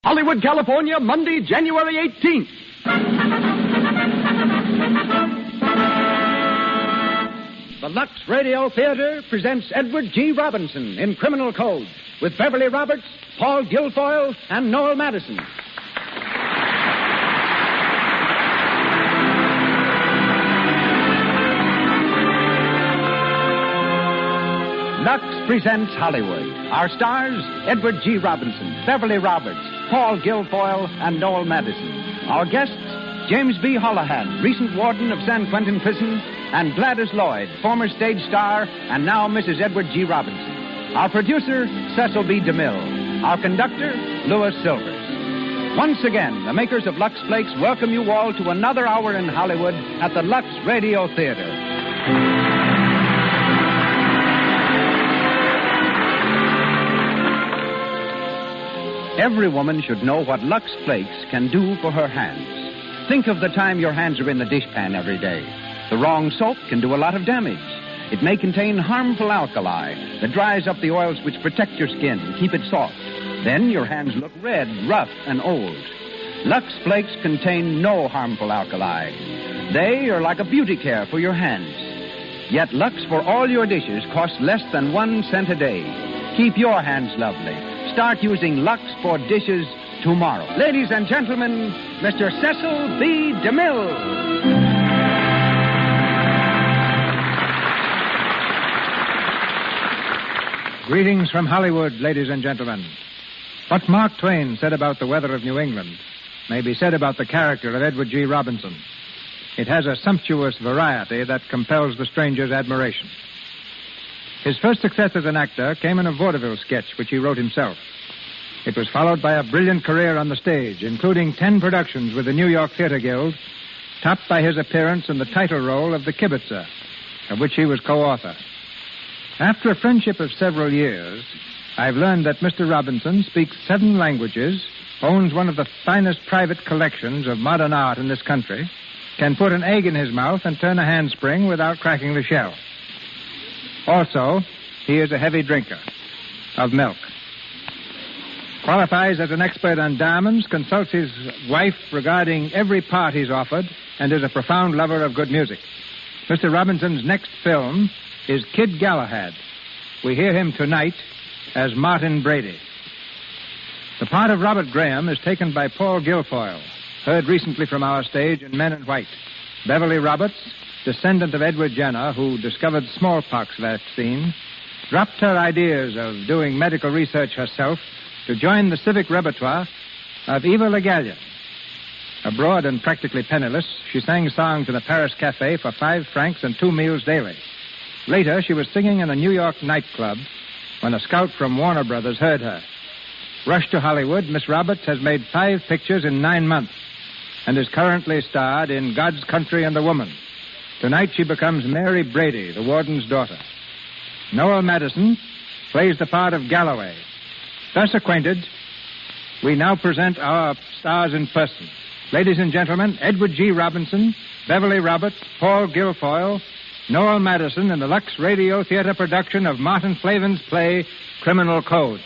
Hollywood, California, Monday, January 18th. The Lux Radio Theater presents Edward G. Robinson in Criminal Code with Beverly Roberts, Paul Guilfoyle, and Noel Madison. Lux presents Hollywood. Our stars, Edward G. Robinson, Beverly Roberts, Paul Guilfoyle, and Noel Madison. Our guests, James B. Holohan, recent warden of San Quentin Prison, and Gladys Lloyd, former stage star, and now Mrs. Edward G. Robinson. Our producer, Cecil B. DeMille. Our conductor, Louis Silvers. Once again, the makers of Lux Flakes welcome you all to another hour in Hollywood at the Lux Radio Theater. Every woman should know what Lux Flakes can do for her hands. Think of the time your hands are in the dishpan every day. The wrong soap can do a lot of damage. It may contain harmful alkali that dries up the oils which protect your skin and keep it soft. Then your hands look red, rough, and old. Lux Flakes contain no harmful alkali. They are like a beauty care for your hands. Yet Lux for all your dishes costs less than 1 cent a day. Keep your hands lovely. Start using Lux for dishes tomorrow. Ladies and gentlemen, Mr. Cecil B. DeMille. Greetings from Hollywood, ladies and gentlemen. What Mark Twain said about the weather of New England may be said about the character of Edward G. Robinson. It has a sumptuous variety that compels the stranger's admiration. His first success as an actor came in a vaudeville sketch which he wrote himself. It was followed by a brilliant career on the stage, including 10 productions with the New York Theater Guild, topped by his appearance in the title role of The Kibitzer, of which he was co-author. After a friendship of several years, I've learned that Mr. Robinson speaks 7 languages, owns one of the finest private collections of modern art in this country, can put an egg in his mouth and turn a handspring without cracking the shell. Also, he is a heavy drinker of milk. Qualifies as an expert on diamonds, consults his wife regarding every part he's offered, and is a profound lover of good music. Mr. Robinson's next film is Kid Galahad. We hear him tonight as Martin Brady. The part of Robert Graham is taken by Paul Guilfoyle, heard recently from our stage in Men in White. Beverly Roberts, descendant of Edward Jenner, who discovered smallpox vaccine, dropped her ideas of doing medical research herself to join the civic repertoire of Eva Le Gallienne. Abroad and practically penniless, she sang songs in a Paris cafe for 5 francs and 2 meals daily. Later, she was singing in a New York nightclub when a scout from Warner Brothers heard her. Rushed to Hollywood, Miss Roberts has made 5 pictures in 9 months and is currently starred in God's Country and the Woman. Tonight, she becomes Mary Brady, the warden's daughter. Noel Madison plays the part of Galloway. Thus acquainted, we now present our stars in person. Ladies and gentlemen, Edward G. Robinson, Beverly Roberts, Paul Guilfoyle, Noel Madison in the Lux Radio Theater production of Martin Flavin's play, Criminal Code.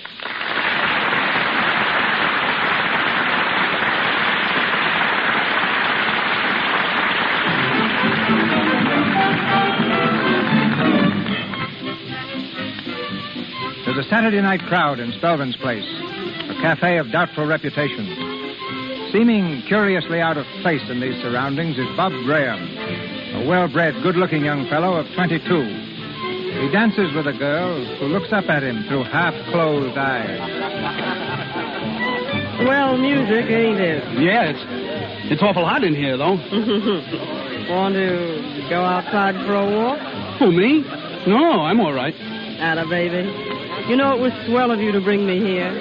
There's a Saturday night crowd in Spelman's Place, a cafe of doubtful reputation. Seeming curiously out of place in these surroundings is Bob Graham, a well-bred, good-looking young fellow of 22. He dances with a girl who looks up at him through half-closed eyes. Well, music, ain't it? Yeah, it's awful hot in here, though. Want to go outside for a walk? Who, me? No, I'm all right. Atta, baby. You know, it was swell of you to bring me here.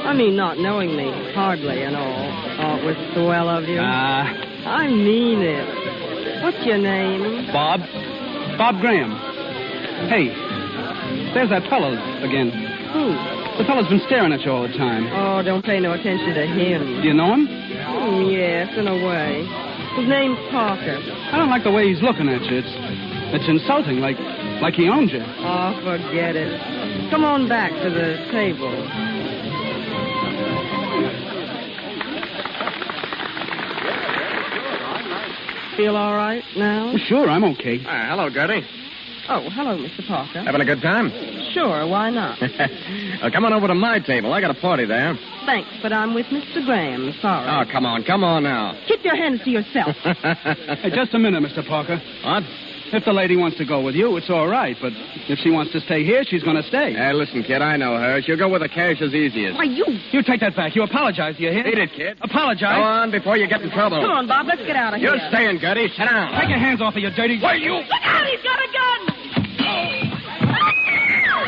I mean, not knowing me, hardly and all. Oh, it was swell of you. I mean it. What's your name? Bob. Bob Graham. Hey, there's that fellow again. Who? The fellow's been staring at you all the time. Oh, don't pay no attention to him. Do you know him? Yes, in a way. His name's Parker. I don't like the way he's looking at you. It's insulting, like he owns you. Oh, forget it. Come on back to the table. feel all right now? Well, sure, I'm okay. Hello, Gertie. Oh, hello, Mr. Parker. Having a good time? Sure, why not? Come on over to my table. I got a party there. Thanks, but I'm with Mr. Graham. Sorry. Oh, come on now. Keep your hands to yourself. Hey, just a minute, Mr. Parker. What? If the lady wants to go with you, it's all right. But if she wants to stay here, she's going to stay. Hey, listen, kid, I know her. She'll go with the cash as easiest. Why, you... You take that back. You apologize, do you hear? Beat it, kid. Apologize. Go on before you get in trouble. Come on, Bob, let's get out of here. You're staying, Gertie. Sit down. Take your hands off of you, dirty... Where you? Look out, he's got a gun!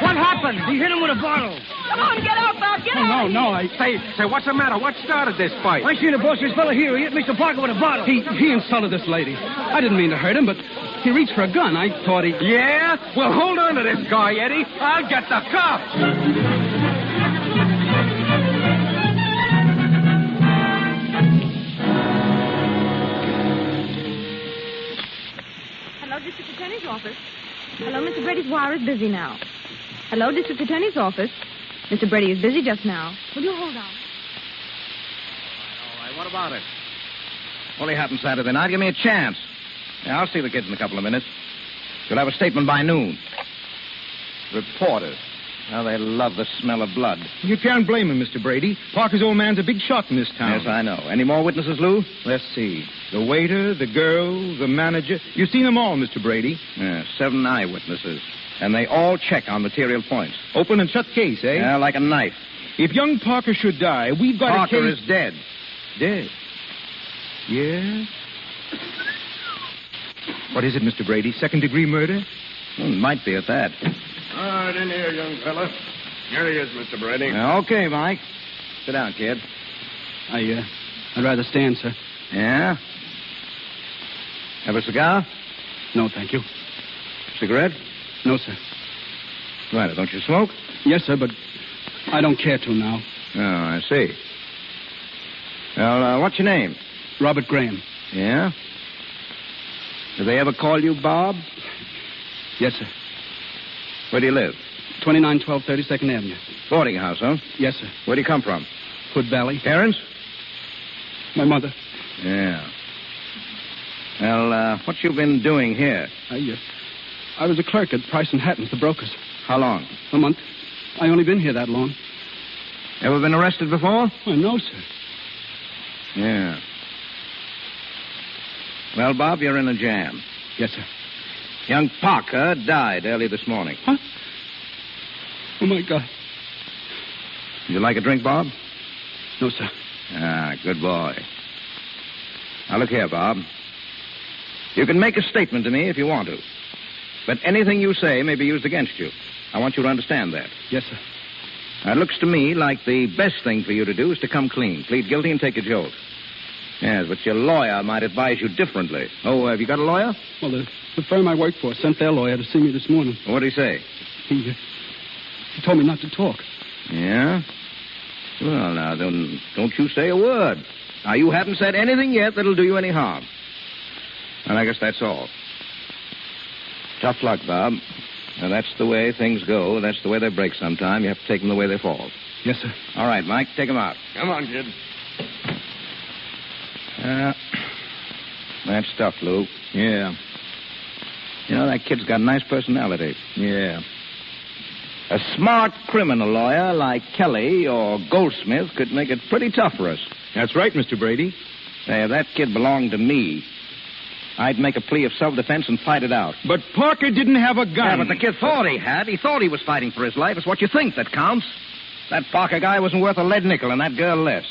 What happened? He hit him with a bottle. Come on, get out, Bob, get out! No, Say, what's the matter? What started this fight? I seen the boss's fellow here. He hit Mr. Parker with a bottle. He insulted this lady. I didn't mean to hurt him, but he reached for a gun. I thought he... Yeah? Well, hold on to this guy, Eddie. I'll get the cops. Hello, District Attorney's office. Hello, Mr. Brady's wire is busy now. Hello, District Attorney's office. Mr. Brady is busy just now. Will you hold on? All right, what about it? Only happened Saturday night. Give me a chance. Yeah, I'll see the kids in a couple of minutes. You'll have a statement by noon. Reporters. How they love the smell of blood. You can't blame him, Mr. Brady. Parker's old man's a big shot in this town. Yes, I know. Any more witnesses, Lou? Let's see. The waiter, the girl, the manager. You've seen them all, Mr. Brady. Yeah, 7 eyewitnesses. And they all check on material points. Open and shut case, eh? Yeah, like a knife. If young Parker should die, we've got Parker a case... is dead. Dead? Yes? What is it, Mr. Brady? Second-degree murder? Might be at that. All right, in here, young fella. Here he is, Mr. Brady. Okay, Mike. Sit down, kid. I'd rather stand, sir. Yeah? Have a cigar? No, thank you. Cigarette? No, sir. Right, don't you smoke? Yes, sir, but I don't care to now. Oh, I see. Well, what's your name? Robert Graham. Yeah? Did they ever call you Bob? Yes, sir. Where do you live? 2912 32nd Avenue. Boarding house, huh? Yes, sir. Where do you come from? Hood Valley. Parents? My mother. Yeah. Well, what you been doing here? I was a clerk at Price and Hatton's, the brokers. How long? A month. I only been here that long. Ever been arrested before? Oh, no, sir. Yeah. Well, Bob, you're in a jam. Yes, sir. Young Parker died early this morning. Huh? Oh, my God. Would you like a drink, Bob? No, sir. Ah, good boy. Now, look here, Bob. You can make a statement to me if you want to. But anything you say may be used against you. I want you to understand that. Yes, sir. Now, it looks to me like the best thing for you to do is to come clean. Plead guilty and take a jolt. Yes, but your lawyer might advise you differently. Oh, have you got a lawyer? Well, the firm I work for sent their lawyer to see me this morning. What did he say? He told me not to talk. Yeah? Well, now, don't you say a word. Now, you haven't said anything yet that'll do you any harm. And I guess that's all. Tough luck, Bob. Now, that's the way things go. That's the way they break sometime. You have to take them the way they fall. Yes, sir. All right, Mike, take them out. Come on, kid. That stuff, Lou. Yeah. You know, that kid's got a nice personality. Yeah. A smart criminal lawyer like Kelly or Goldsmith could make it pretty tough for us. That's right, Mr. Brady. Say, if that kid belonged to me, I'd make a plea of self-defense and fight it out. But Parker didn't have a gun. Yeah, but the kid thought he had. He thought he was fighting for his life. It's what you think that counts. That Parker guy wasn't worth a lead nickel, and that girl less.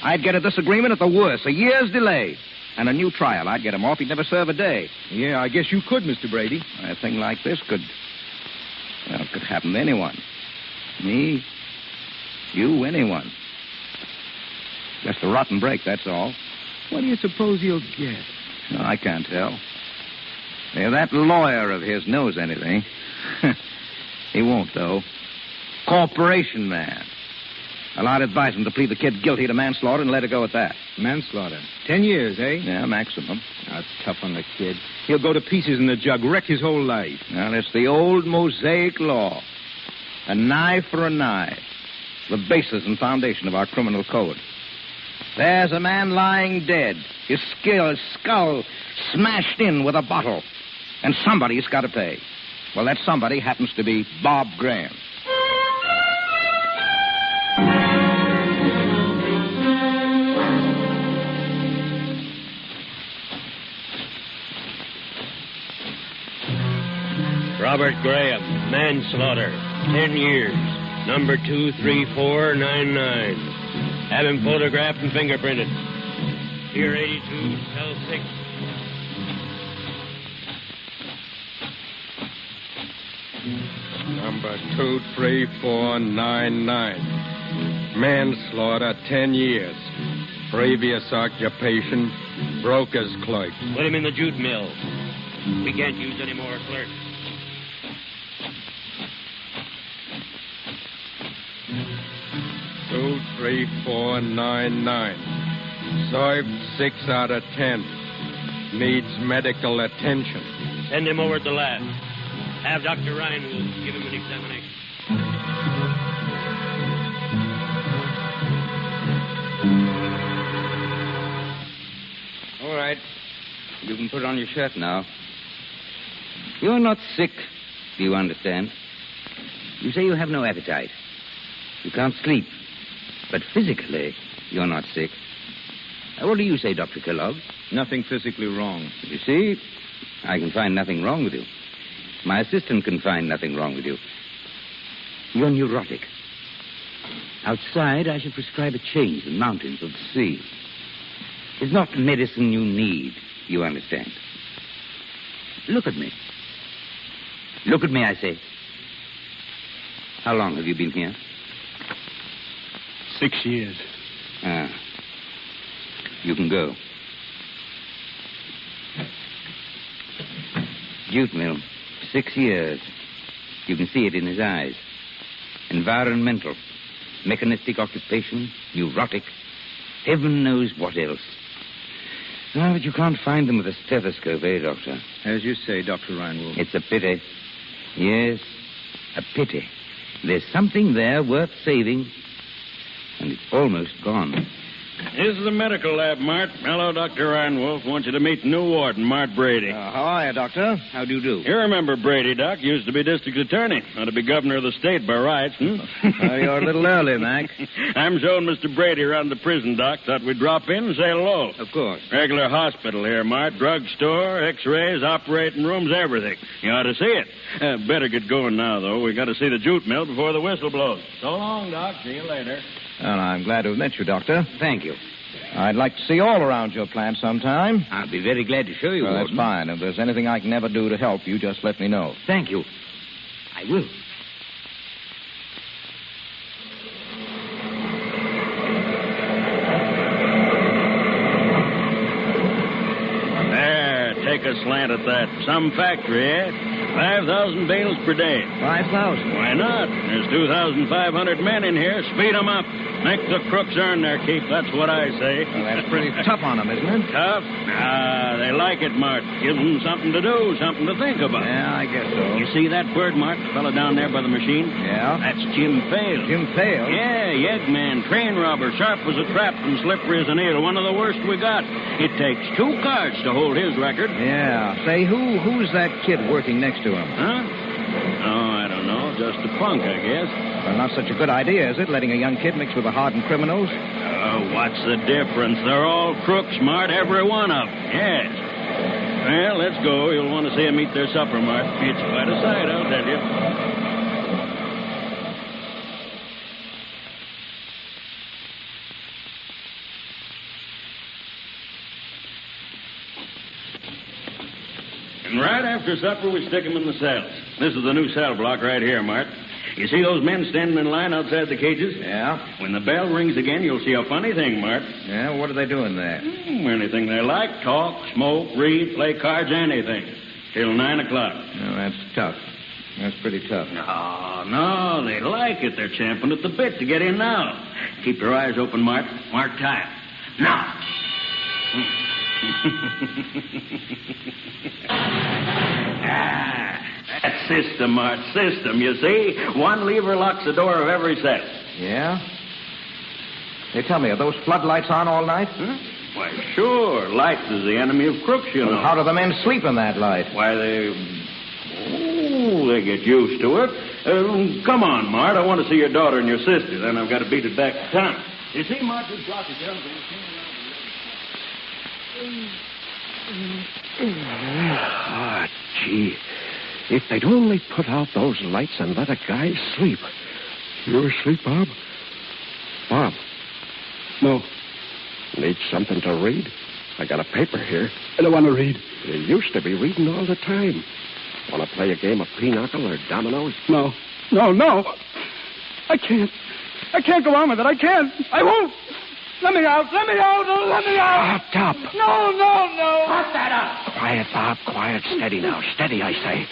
I'd get a disagreement at the worst, a year's delay, and a new trial. I'd get him off. He'd never serve a day. Yeah, I guess you could, Mr. Brady. A thing like this could happen to anyone. Me, you, anyone. Just a rotten break, that's all. What do you suppose he'll get? No, I can't tell. If that lawyer of his knows anything, he won't, though. Corporation man. Well, I'd advise him to plead the kid guilty to manslaughter and let it go at that. Manslaughter. 10 years, eh? Yeah, maximum. That's tough on the kid. He'll go to pieces in the jug, wreck his whole life. Well, it's the old Mosaic law. A knife for a knife. The basis and foundation of our criminal code. There's a man lying dead. His skull smashed in with a bottle. And somebody's got to pay. Well, that somebody happens to be Bob Graham. Robert Graham, manslaughter, 10 years, number 23499. Have him photographed and fingerprinted. Pier 82, cell 6. Number 23499. Manslaughter, 10 years. Previous occupation, broker's clerk. Put him in the jute mill. We can't use any more clerks. Two, 3-4-9-9. Served 6 out of 10. Needs medical attention. Send him over to the lab. Have Dr. Ryan give him an examination. All right. You can put on your shirt now. You're not sick, do you understand? You say you have no appetite. You can't sleep. But physically, you're not sick. What do you say, Dr. Kellogg? Nothing physically wrong. You see, I can find nothing wrong with you. My assistant can find nothing wrong with you. You're neurotic. Outside, I should prescribe a change in the mountains of the sea. It's not medicine you need, you understand. Look at me. Look at me, I say. How long have you been here? 6 years. You can go. Jute mill, 6 years. You can see it in his eyes. Environmental, mechanistic occupation, neurotic, heaven knows what else. No, but you can't find them with a stethoscope, eh, Doctor? As you say, Dr. Reinwolf. It's a pity. Yes, a pity. There's something there worth saving, and it's almost gone. This is the medical lab, Mart. Hello, Dr. Reinwolf. Want you to meet the new warden, Mart Brady. How are you, Doctor? How do you do? You remember Brady, Doc. Used to be district attorney. Ought to be governor of the state by rights, You're a little early, Mac. I'm showing Mr. Brady around the prison, Doc. Thought we'd drop in and say hello. Of course. Regular hospital here, Mart. Drugstore, x-rays, operating rooms, everything. You ought to see it. Better get going now, though. We got to see the jute mill before the whistle blows. So long, Doc. See you later. Well, I'm glad to have met you, Doctor. Thank you. I'd like to see all around your plant sometime. I'll be very glad to show you, Well, that's Warden. fine. If there's anything I can ever do to help you, just let me know. Thank you. I will. There, take a slant at that. Some factory, eh? 5,000 bales per day. 5,000? Why not? There's 2,500 men in here. Speed 'em up. Make the crooks earn their keep. That's what I say. Well, that's pretty tough on them, isn't it? Tough? They like it, Mart. Gives them something to do, something to think about. Yeah, I guess so. You see that bird, Mart? The fellow down there by the machine? Yeah? That's Jim Fale. Jim Fale? Yeah, yeggman, train robber, sharp as a trap and slippery as an eel. One of the worst we got. It takes 2 cars to hold his record. Yeah. Say, who's that kid working next to him? Huh? Oh, I don't know. Just a punk, I guess. Well, not such a good idea, is it, letting a young kid mix with the hardened criminals? What's the difference? They're all crooks, Mart, every one of them. Yes. Well, let's go. You'll want to see them eat their supper, Mart. It's quite a sight, I'll tell you. And right after supper, we stick them in the cells. This is the new cell block right here, Mart. You see those men standing in line outside the cages? Yeah. When the bell rings again, you'll see a funny thing, Mart. Yeah, what are they doing there? Anything they like. Talk, smoke, read, play cards, anything. Till 9 o'clock. No, that's tough. That's pretty tough. No, they like it. They're champing at the bit to get in now. Keep your eyes open, Mart. Mark time. Now. That's system, Mart. System, you see. One lever locks the door of every cell. Yeah? Hey, tell me, are those floodlights on all night? Huh? Why, sure. Light is the enemy of crooks, you know. Well, how do the men sleep in that light? Why, they get used to it. Come on, Mart. I want to see your daughter and your sister. Then I've got to beat it back to town. You see, Mart, this clock is young. Ah, gee. If they'd only put out those lights and let a guy sleep. You asleep, Bob? Bob. No. Need something to read? I got a paper here. I don't want to read. You used to be reading all the time. Want to play a game of pinochle or dominoes? No. I can't. I can't go on with it. I can't. I won't. Let me out. Let me out. Let me out. Shut up. No. Put that up. Quiet, Bob. Quiet. Steady now. Steady, I say.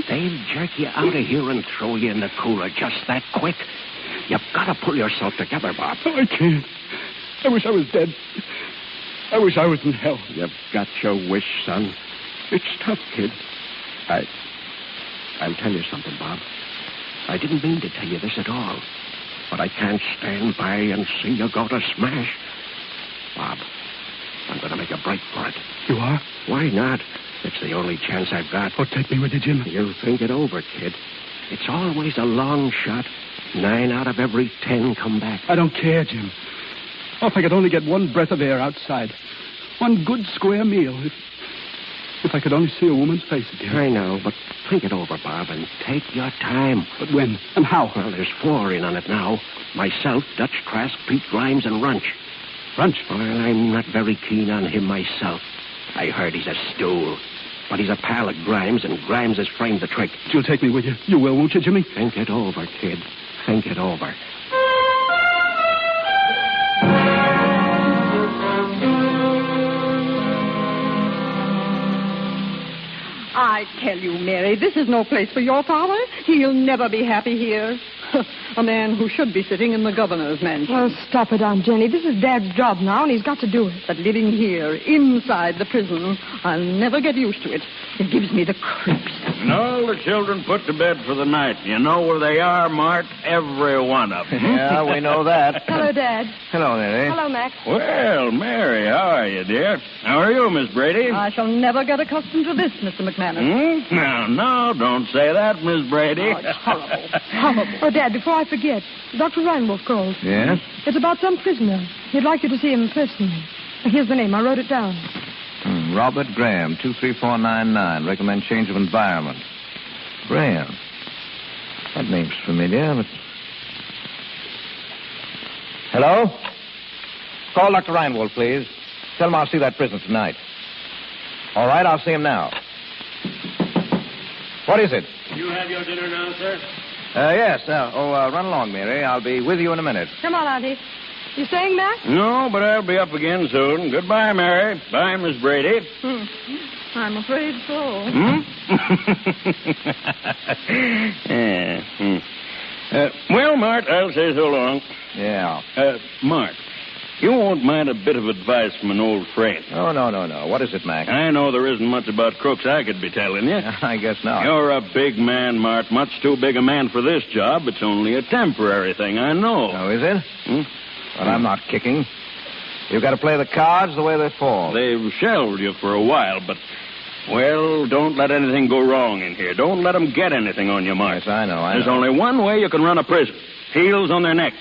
They'll jerk you out of here and throw you in the cooler just that quick. You've got to pull yourself together, Bob. I can't. I wish I was dead. I wish I was in hell. You've got your wish, son. It's tough, kid. I'll tell you something, Bob. I didn't mean to tell you this at all. But I can't stand by and see you go to smash. Bob, I'm going to make a break for it. You are? Why not? It's the only chance I've got. Oh, take me with you, Jim. You think it over, kid. It's always a long shot. 9 out of every 10 come back. I don't care, Jim. Oh, if I could only get one breath of air outside. One good square meal. If I could only see a woman's face again. I know, but think it over, Bob, and take your time. But when and how? Well, there's 4 in on it now. Myself, Dutch Trask, Pete Grimes, and Runch. Runch? Well, I'm not very keen on him myself. I heard he's a stool. But he's a pal of Grimes, and Grimes has framed the trick. You'll take me with you. You will, won't you, Jimmy? Think it over, kid. Think it over. I tell you, Mary, this is no place for your father. He'll never be happy here. A man who should be sitting in the governor's mansion. Oh, stop it, Aunt Jenny. This is Dad's job now, and he's got to do it. But living here, inside the prison, I'll never get used to it. It gives me the creeps. And all the children put to bed for the night. You know where they are, Mart? Every one of them. Yeah, we know that. Hello, Dad. Hello, Mary. Hello, Max. Well, Mary, how are you, dear? How are you, Miss Brady? I shall never get accustomed to this, Mr. McManus. No, don't say that, Miss Brady. Oh, it's horrible. Horrible. Oh, Dad, before I forget, Dr. Reinwolf called. Yes? It's about some prisoner. He'd like you to see him personally. Here's the name. I wrote it down. Robert Graham, 23499. Recommend change of environment. Graham. That name's familiar, but... Hello? Call Dr. Reinwolf, please. Tell him I'll see that prisoner tonight. All right, I'll see him now. What is it? You have your dinner now, sir? Yes. Run along, Mary. I'll be with you in a minute. Come on, Auntie. You staying, Max? No, but I'll be up again soon. Goodbye, Mary. Bye, Miss Brady. I'm afraid so. Well, Mart, I'll say so long. Yeah. Mart, you won't mind a bit of advice from an old friend. Oh, no. What is it, Mac? I know there isn't much about crooks I could be telling you. I guess not. You're a big man, Mart. Much too big a man for this job. It's only a temporary thing, I know. Oh, is it? But I'm not kicking. You've got to play the cards the way they fall. They've shelved you for a while, but, well, don't let anything go wrong in here. Don't let them get anything on you, Mart. Yes, I know. There's only one way you can run a prison. Heels on their necks.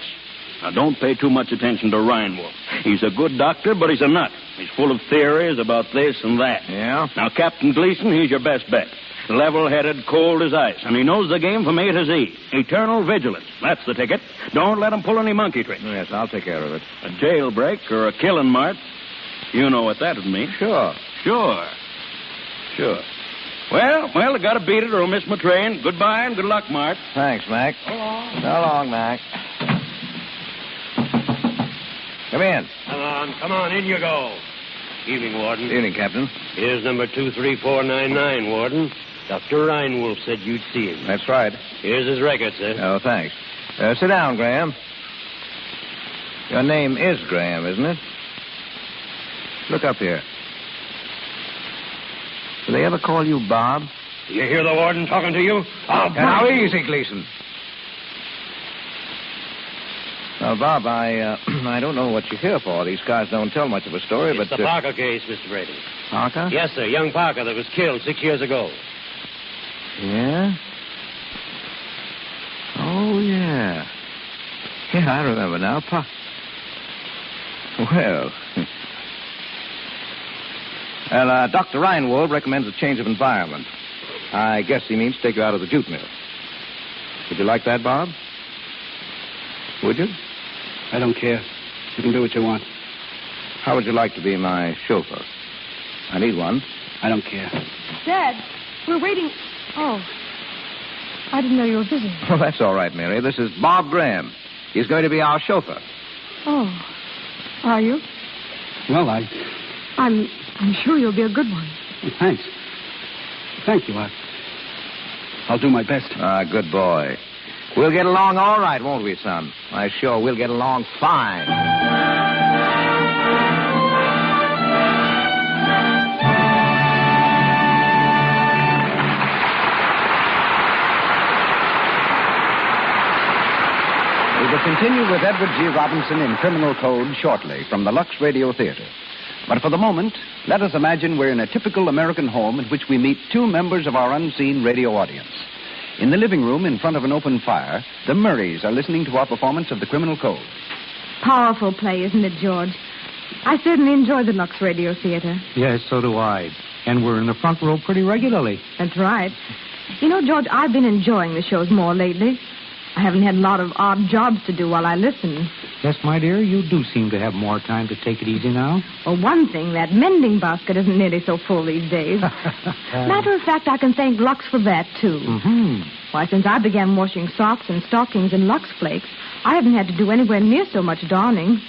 Now, don't pay too much attention to Reinwolf. He's a good doctor, but he's a nut. He's full of theories about this and that. Yeah? Now, Captain Gleason, he's your best bet. Level-headed, cold as ice, and he knows the game from A to Z. Eternal vigilance. That's the ticket. Don't let him pull any monkey tricks. Yes, I'll take care of it. A jailbreak or a killing, Mart. You know what that would mean. Sure. Well, I gotta beat it or I'll miss my train. Goodbye and good luck, Mart. Thanks, Mac. So long. So long, Mac. Come in. Come on, in you go. Evening, Warden. Evening, Captain. Here's number 23499, Warden. Dr. Reinwolf said you'd see him. That's right. Here's his record, sir. Oh, thanks. Sit down, Graham. Your name is Graham, isn't it? Look up here. Do they ever call you Bob? You hear the warden talking to you? Now, easy, Gleason. Well, Bob, I don't know what you're here for. These cars don't tell much of a story, It's but... the Parker case, Mr. Brady. Parker? Yes, sir. Young Parker that was killed 6 years ago. Yeah? Oh, yeah. Yeah, I remember now. Well... Well, Dr. Reinwald recommends a change of environment. I guess he means take you out of the jute mill. Would you like that, Bob? Would you? I don't care. You can do what you want. How would you like to be my chauffeur? I need one. I don't care. Dad, we're waiting. Oh. I didn't know you were busy. Oh, that's all right, Mary. This is Bob Graham. He's going to be our chauffeur. Oh. Are you? Well, I'm sure you'll be a good one. Well, thanks. Thank you. I'll do my best. Good boy. We'll get along all right, won't we, son? Why, sure, we'll get along fine. We will continue with Edward G. Robinson in Criminal Code shortly from the Lux Radio Theater. But for the moment, let us imagine we're in a typical American home in which we meet two members of our unseen radio audience. In the living room, in front of an open fire, the Murrays are listening to our performance of the Criminal Code. Powerful play, isn't it, George? I certainly enjoy the Lux Radio Theater. Yes, so do I. And we're in the front row pretty regularly. That's right. You know, George, I've been enjoying the shows more lately. I haven't had a lot of odd jobs to do while I listen. Yes, my dear, you do seem to have more time to take it easy now. Well, one thing, that mending basket isn't nearly so full these days. Matter of fact, I can thank Lux for that, too. Mm-hmm. Why, since I began washing socks and stockings in Lux Flakes, I haven't had to do anywhere near so much darning.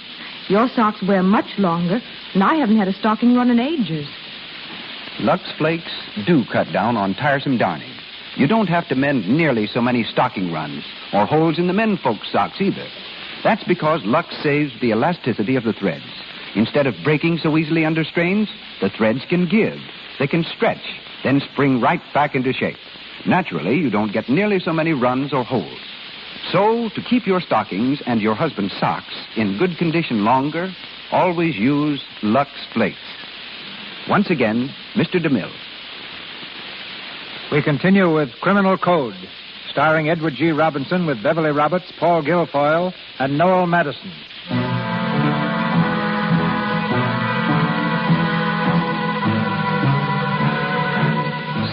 Your socks wear much longer, and I haven't had a stocking run in ages. Lux Flakes do cut down on tiresome darning. You don't have to mend nearly so many stocking runs or holes in the men folks' socks either. That's because Lux saves the elasticity of the threads. Instead of breaking so easily under strains, the threads can give. They can stretch, then spring right back into shape. Naturally, you don't get nearly so many runs or holes. So, to keep your stockings and your husband's socks in good condition longer, always use Lux Flakes. Once again, Mr. DeMille. We continue with Criminal Code, starring Edward G. Robinson with Beverly Roberts, Paul Guilfoyle, and Noel Madison.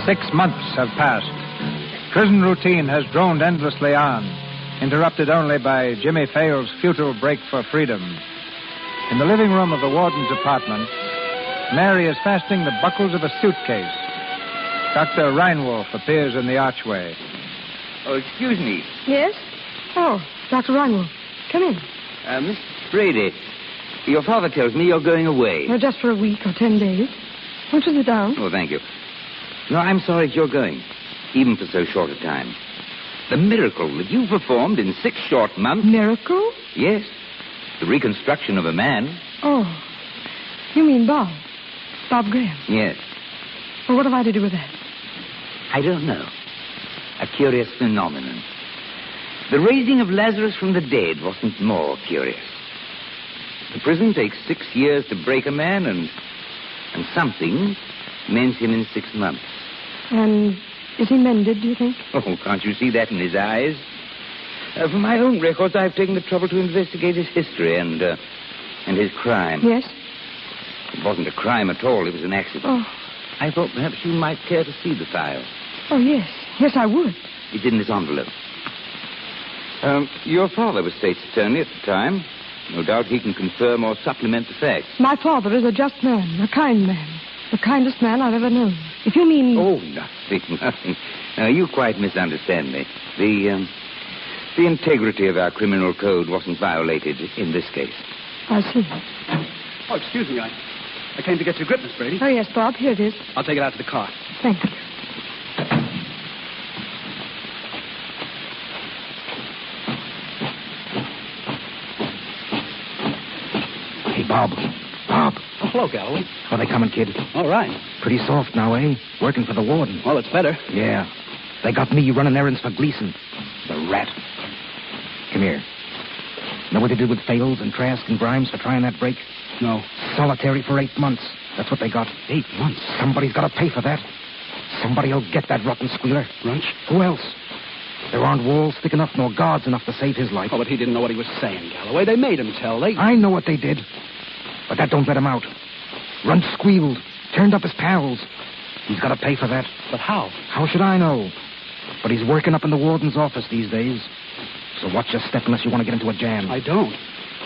6 months have passed. Prison routine has droned endlessly on, interrupted only by Jimmy Fales' futile break for freedom. In the living room of the warden's apartment, Mary is fastening the buckles of a suitcase. Dr. Reinwolf appears in the archway. Oh, excuse me. Yes? Oh, Dr. Reinwolf. Come in. Miss Brady, your father tells me you're going away. Well, just for a week or 10 days. Won't you sit down? Oh, thank you. No, I'm sorry that you're going, even for so short a time. The miracle that you performed in 6 short months... Miracle? Yes. The reconstruction of a man. Oh. You mean Bob? Bob Graham? Yes. Well, what have I to do with that? I don't know. A curious phenomenon. The raising of Lazarus from the dead wasn't more curious. The prison takes 6 years to break a man, and something mends him in 6 months. And is he mended, do you think? Oh, can't you see that in his eyes? For my own records, I've taken the trouble to investigate his history and his crime. Yes? It wasn't a crime at all. It was an accident. Oh. I thought perhaps you might care to see the file. Oh, yes. Yes, I would. It's in this envelope. Your father was state's attorney at the time. No doubt he can confirm or supplement the facts. My father is a just man, a kind man. The kindest man I've ever known. If you mean... Oh, nothing. You quite misunderstand me. The integrity of our criminal code wasn't violated in this case. I see. Oh, excuse me. I came to get your grip, Miss Brady. Oh, yes, Bob. Here it is. I'll take it out to the car. Thank you. Hey, Bob. Bob. Oh, hello, Galloway. How they coming, kid? All right. Pretty soft now, eh? Working for the warden. Well, it's better. Yeah. They got me running errands for Gleason. The rat. Come here. Know what they did with Fales and Trask and Grimes for trying that break? No. Solitary for 8 months. That's what they got. 8 months? Somebody's got to pay for that. Somebody'll get that rotten squealer. Runch? Who else? There aren't walls thick enough nor guards enough to save his life. Oh, but he didn't know what he was saying, Galloway. They made him tell. I know what they did. But that don't let him out. Runch squealed. Turned up his pals. He's got to pay for that. But how? How should I know? But he's working up in the warden's office these days. So watch your step unless you want to get into a jam. I don't.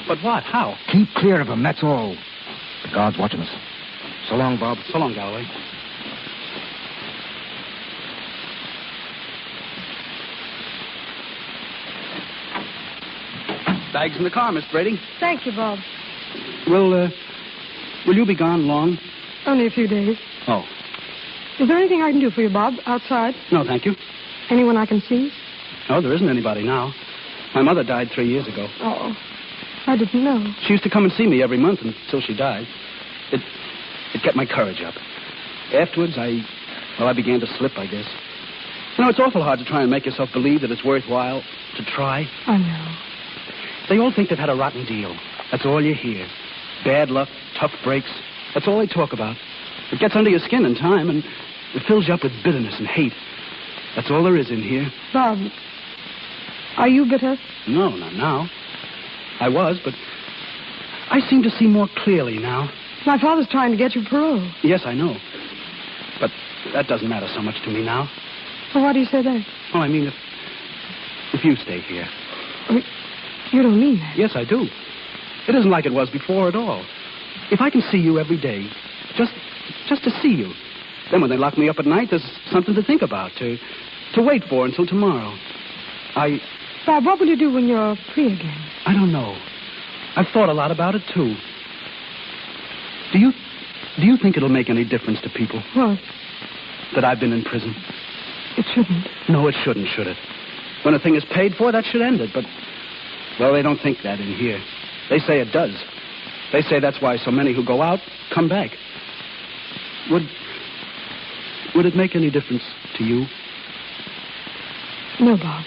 But what? How? Keep clear of him, that's all. The guard's watching us. So long, Bob. So long, Galloway. Bags in the car, Miss Brady. Thank you, Bob. Will you be gone long? Only a few days. Oh. Is there anything I can do for you, Bob, outside? No, thank you. Anyone I can see? No, there isn't anybody now. My mother died 3 years ago. Oh, I didn't know. She used to come and see me every month until she died. It kept my courage up. Afterwards, I began to slip, I guess. You know, it's awful hard to try and make yourself believe that it's worthwhile to try. I know. They all think they've had a rotten deal. That's all you hear. Bad luck, tough breaks. That's all they talk about. It gets under your skin in time, and it fills you up with bitterness and hate. That's all there is in here. Bob, are you bitter? No, not now. I was, but I seem to see more clearly now. My father's trying to get you parole. Yes, I know. But that doesn't matter so much to me now. Well, why do you say that? Oh, I mean, if you stay here. You don't mean that. Yes, I do. It isn't like it was before at all. If I can see you every day, just to see you, then when they lock me up at night, there's something to think about, to wait for until tomorrow. Bob, what will you do when you're free again? I don't know. I've thought a lot about it, too. Do you think it'll make any difference to people? What? That I've been in prison? It shouldn't. No, it shouldn't, should it? When a thing is paid for, that should end it, but... Well, they don't think that in here. They say it does. They say that's why so many who go out come back. Would it make any difference to you? No, Bob.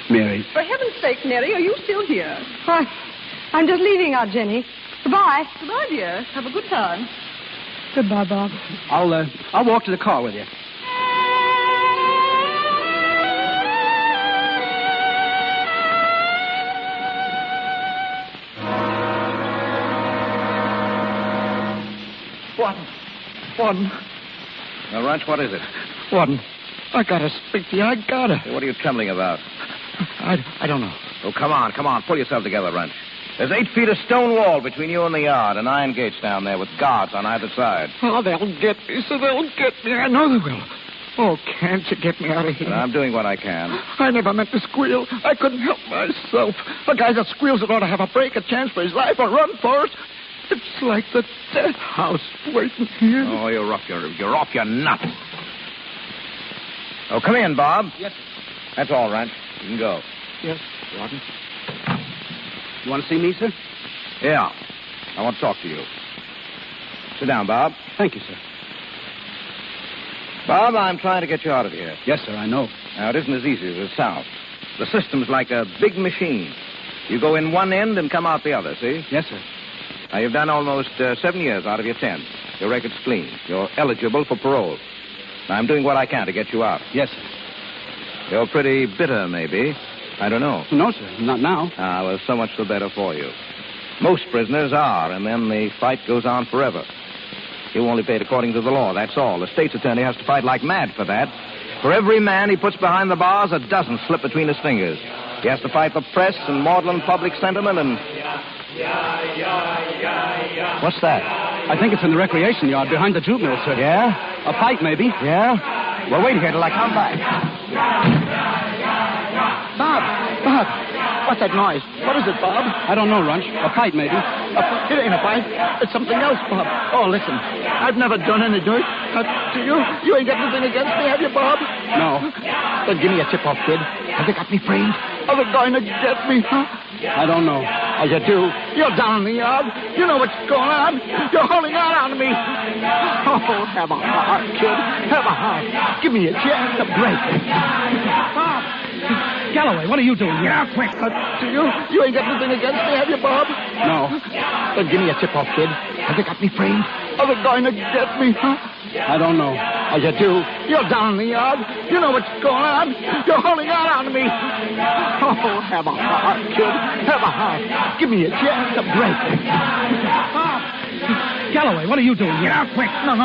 Mary. For heaven's sake, Mary, are you still here? Why, I'm just leaving Aunt Jenny. Goodbye. Goodbye, dear. Have a good time. Goodbye, Bob. I'll walk to the car with you. Warden. Now, Runch, what is it? Warden, I gotta speak to you. I gotta. Hey, what are you trembling about? I don't know. Oh, come on. Pull yourself together, Runch. There's 8 feet of stone wall between you and the yard, and iron gates down there with guards on either side. Oh, they'll get me, so they'll get me. I know they will. Oh, can't you get me out of here? But I'm doing what I can. I never meant to squeal. I couldn't help myself. A guy that squeals ought to have a break, a chance for his life, or run for it. It's like the death house waiting here. Oh, you're off your nut. Oh, come in, Bob. Yes. That's all, Ranch. You can go. Yes, Warden. You want to see me, sir? Yeah. I want to talk to you. Sit down, Bob. Thank you, sir. Bob, I'm trying to get you out of here. Yes, sir, I know. Now, it isn't as easy as it sounds. The system's like a big machine. You go in one end and come out the other, see? Yes, sir. Now, you've done almost 7 years out of your 10. Your record's clean. You're eligible for parole. Now, I'm doing what I can to get you out. Yes, sir. You're pretty bitter, maybe. I don't know. No, sir. Not now. Ah, well, so much the better for you. Most prisoners are, and then the fight goes on forever. You only paid according to the law, that's all. The state's attorney has to fight like mad for that. For every man he puts behind the bars, a dozen slip between his fingers. He has to fight the press and maudlin public sentiment and... What's that? I think it's in the recreation yard behind the jute mill, sir. Yeah? A fight, maybe. Yeah? Well, wait here till I come back. Bob, what's that noise? What is it, Bob? I don't know, Runch. A fight, maybe. It ain't a fight. It's something else, Bob. Oh, listen. I've never done any dirt. To you? You ain't got anything against me, have you, Bob? No. Then give me a tip-off, kid. Have they got me framed? Are they going to get me, huh? I don't know. Oh, you do? You're down in the yard. You know what's going on. You're holding out on me. Oh, have a heart, kid. Have a heart. Give me a chance to break. Bob. Galloway, what are you doing here? Get out quick. You ain't got anything against me, have you, Bob? No. Then give me a tip-off, kid. Have they got me framed? Are they going to get me, huh? I don't know. Oh, you do? You're down in the yard. You know what's going on. You're holding out on me. Oh, have a heart, kid. Have a heart. Give me a chance to break. Bob! Galloway, what are you doing here? Get out quick. No.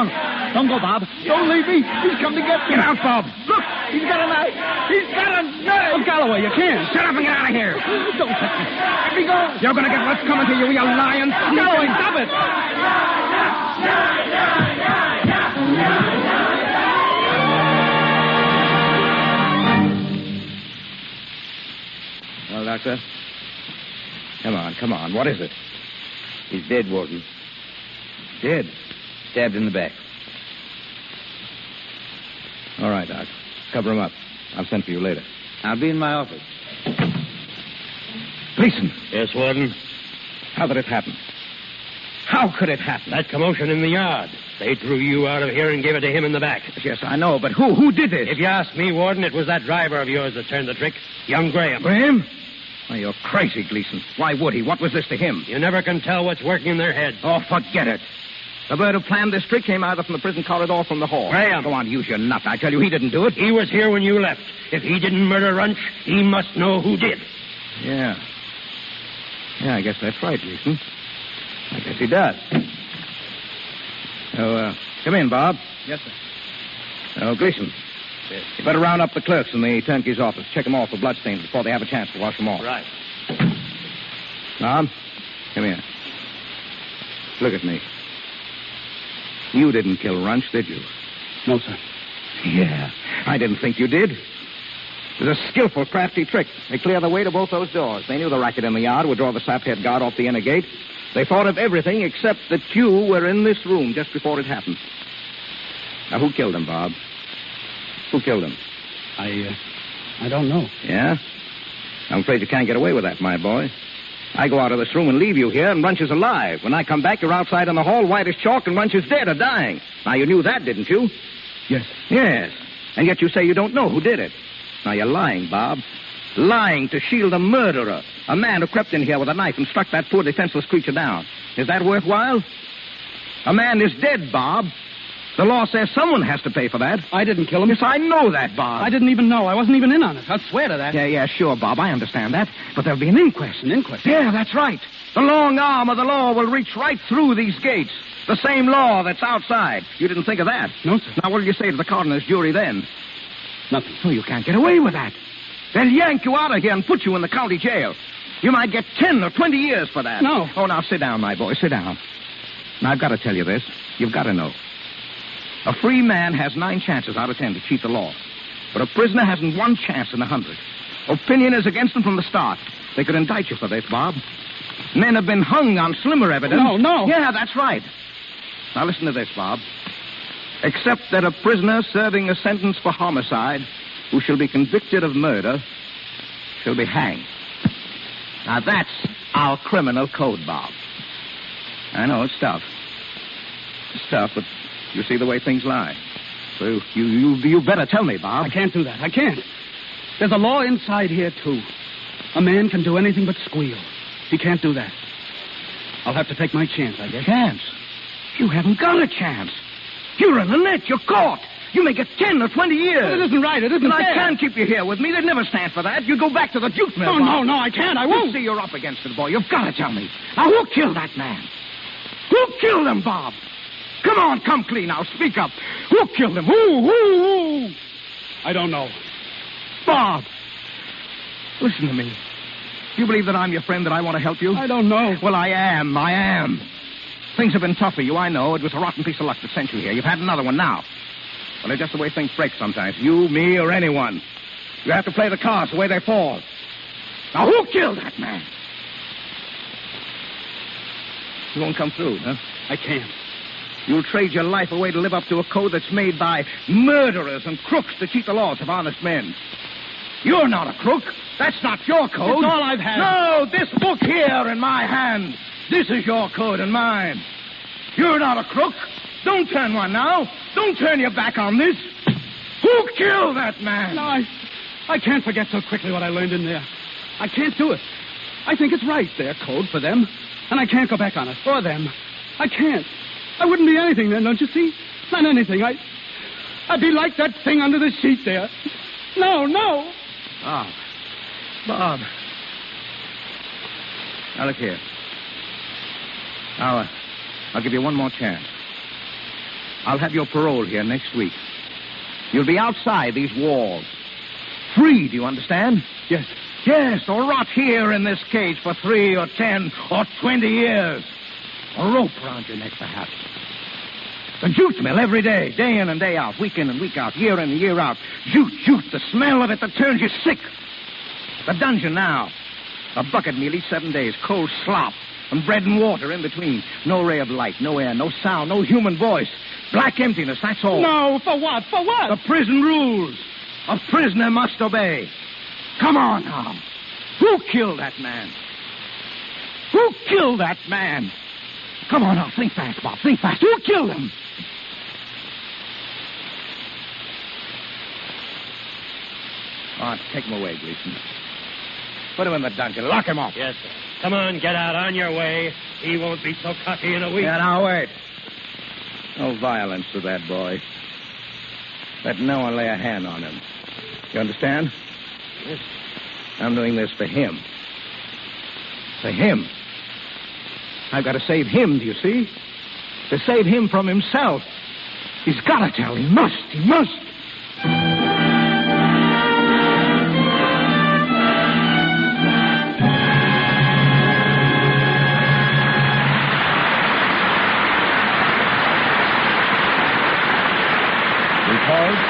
Don't go, Bob. Don't leave me. He's come to get me. Get out, Bob. Look, he's got a knife. He's got a knife. Oh, Galloway, you can't. Shut up and get out of here. Don't touch me. Let me go. You're going to get what's coming to you, you lion. Galloway, stop it. Well, Doctor? Come on. What is it? He's dead, Warden. Dead. Stabbed in the back. All right, Doc. Cover him up. I'll send for you later. I'll be in my office. Gleason, Yes, Warden? how did it happen? How could it happen? That commotion in the yard. They drew you out of here and gave it to him in the back. Yes, I know, but who did this? If you ask me, Warden, it was that driver of yours that turned the trick, young Graham. Graham? Oh, you're crazy, Gleason. Why would he? What was this to him? You never can tell what's working in their heads. Oh, forget it. The bird who planned this trick came either from the prison corridor or from the hall. Graham. Go on, use your nut. I tell you, he didn't do it. He was here when you left. If he didn't murder Runch, he must know who did. Yeah, I guess that's right, Gleason. I guess he does. So, come in, Bob. Yes, sir. Oh, Gleason. Yes. You better round up the clerks in the turnkey's office. Check them all for bloodstains before they have a chance to wash them off. Right. Bob, come here. Look at me. You didn't kill Runch, did you? No, sir. Yeah, I didn't think you did. It was a skillful, crafty trick. They cleared the way to both those doors. They knew the racket in the yard would draw the saphead guard off the inner gate. They thought of everything except that you were in this room just before it happened. Now, who killed him, Bob? Who killed him? I don't know. Yeah? I'm afraid you can't get away with that, my boy. I go out of this room and leave you here, and Runch is alive. When I come back, you're outside in the hall, white as chalk, and Runch is dead or dying. Now, you knew that, didn't you? Yes. Yes. And yet you say you don't know who did it. Now, you're lying, Bob. Lying to shield a murderer. A man who crept in here with a knife and struck that poor defenseless creature down. Is that worthwhile? A man is dead, Bob. The law says someone has to pay for that. I didn't kill him. Yes, I know that, Bob. I didn't even know. I wasn't even in on it. I'll swear to that. Yeah, sure, Bob. I understand that. But there'll be an inquest. An inquest? Yeah, that's right. The long arm of the law will reach right through these gates. The same law that's outside. You didn't think of that? No, sir. Now, what did you say to the coroner's jury then? Nothing. Oh, you can't get away with that. They'll yank you out of here and put you in the county jail. You might get 10 or 20 years for that. No. Oh, now, sit down, my boy. Sit down. Now, I've got to tell you this. You've got to know. A free man has 9 chances out of 10 to cheat the law. But a prisoner hasn't 1 chance in 100. Opinion is against him from the start. They could indict you for this, Bob. Men have been hung on slimmer evidence. No. Yeah, that's right. Now, listen to this, Bob. Except that a prisoner serving a sentence for homicide who shall be convicted of murder shall be hanged. Now, that's our criminal code, Bob. I know, it's tough. It's tough, but you see the way things lie. So you better tell me, Bob. I can't do that. I can't. There's a law inside here, too. A man can do anything but squeal. He can't do that. I'll have to take my chance, I guess. Chance? You haven't got a chance. You're in the net. You're caught. You may get 10 or 20 years. Well, it isn't right. It isn't But fair. I can't keep you here with me. They'd never stand for that. You go back to the Duke Mill. No, I can't. I won't. You see, you're up against it, boy. You've got to tell me. Now, who killed that man? Who killed him, Bob? Come on, come clean now. Speak up. Who killed him? Who? I don't know. Bob, listen to me. Do you believe that I'm your friend, that I want to help you? I don't know. Well, I am. Things have been tough for you, I know. It was a rotten piece of luck that sent you here. You've had another one now. Well, it's just the way things break sometimes. You, me, or anyone. You have to play the cards the way they fall. Now, who killed that man? You won't come through, huh? I can't. You'll trade your life away to live up to a code that's made by murderers and crooks to cheat the laws of honest men. You're not a crook. That's not your code. It's all I've had. No, this book here in my hand. This is your code and mine. You're not a crook. Don't turn one now. Don't turn your back on this. Who killed that man? No, I can't forget so quickly what I learned in there. I can't do it. I think it's right, their code for them. And I can't go back on it. For them. I can't. I wouldn't be anything then, don't you see? Not anything. I'd be like that thing under the sheet there. No. Bob. Now, look here. I'll give you one more chance. I'll have your parole here next week. You'll be outside these walls. Free, do you understand? Yes. Yes, or rot here in this cage for 3 or 10 or 20 years. A rope around your neck, perhaps. The jute mill every day, day in and day out, week in and week out, year in and year out. Jute, the smell of it that turns you sick. The dungeon now. A bucket meal each 7 days, cold slop, and bread and water in between. No ray of light, no air, no sound, no human voice. Black emptiness, that's all. No, for what? For what? The prison rules. A prisoner must obey. Come on now. Who killed that man? Who killed that man? Come on now, think fast, Bob. Think fast. Who killed him? All right, take him away, Gleason. Put him in the dungeon. Lock him up. Yes, sir. Come on, get out. On your way. He won't be so cocky in a week. Yeah, now, wait. No violence to that boy. Let no one lay a hand on him. You understand? Yes. I'm doing this for him. For him. I've got to save him, do you see? To save him from himself. He's got to tell. He must. He must.